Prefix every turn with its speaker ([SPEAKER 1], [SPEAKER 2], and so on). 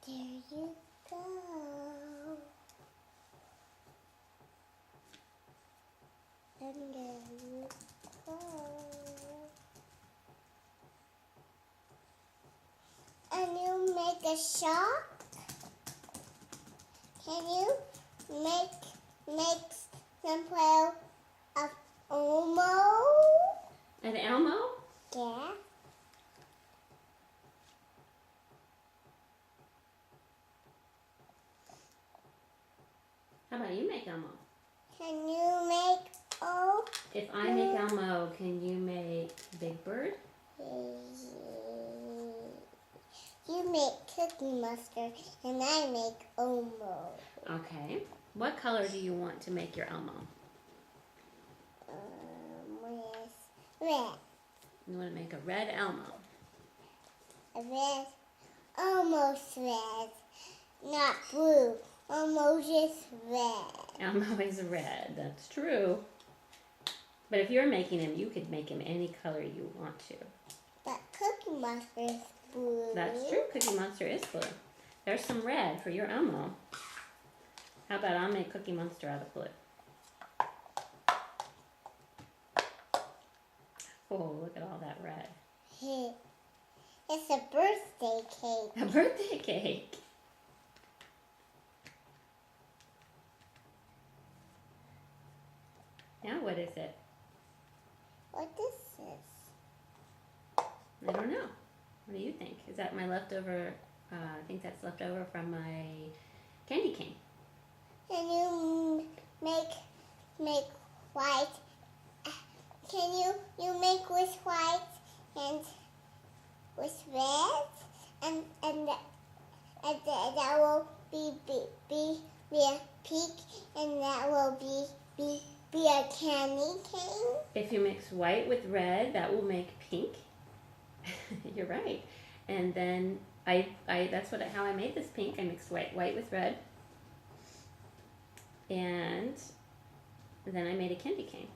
[SPEAKER 1] There you go. And there you go. And you make a shop? Can you make some play of Elmo?
[SPEAKER 2] An Elmo?
[SPEAKER 1] Yeah.
[SPEAKER 2] How about you make Elmo?
[SPEAKER 1] Can you make
[SPEAKER 2] If I make Elmo, can you make Big Bird?
[SPEAKER 1] You make Cookie Monster and I make Elmo.
[SPEAKER 2] Okay. What color do you want to make your Elmo?
[SPEAKER 1] With red.
[SPEAKER 2] You want to make a red Elmo.
[SPEAKER 1] A red, almost red, not blue. Almost just red.
[SPEAKER 2] Elmo is red, that's true. But if you're making him, you could make him any color you want to.
[SPEAKER 1] But Cookie Monster is blue.
[SPEAKER 2] That's true, Cookie Monster is blue. There's some red for your Elmo. How about I'll make Cookie Monster out of blue? Oh, look at all that red.
[SPEAKER 1] It's a birthday cake.
[SPEAKER 2] A birthday cake. Now what is it?
[SPEAKER 1] What is this?
[SPEAKER 2] I don't know. What do you think? Is that my leftover? I think that's left over from my candy cane.
[SPEAKER 1] Can you make white? Can you make with white and with red and that will be a pink and that will be a candy cane?
[SPEAKER 2] If you mix white with red, that will make pink. You're right. And then I that's how I made this pink. I mixed white with red. And then I made a candy cane.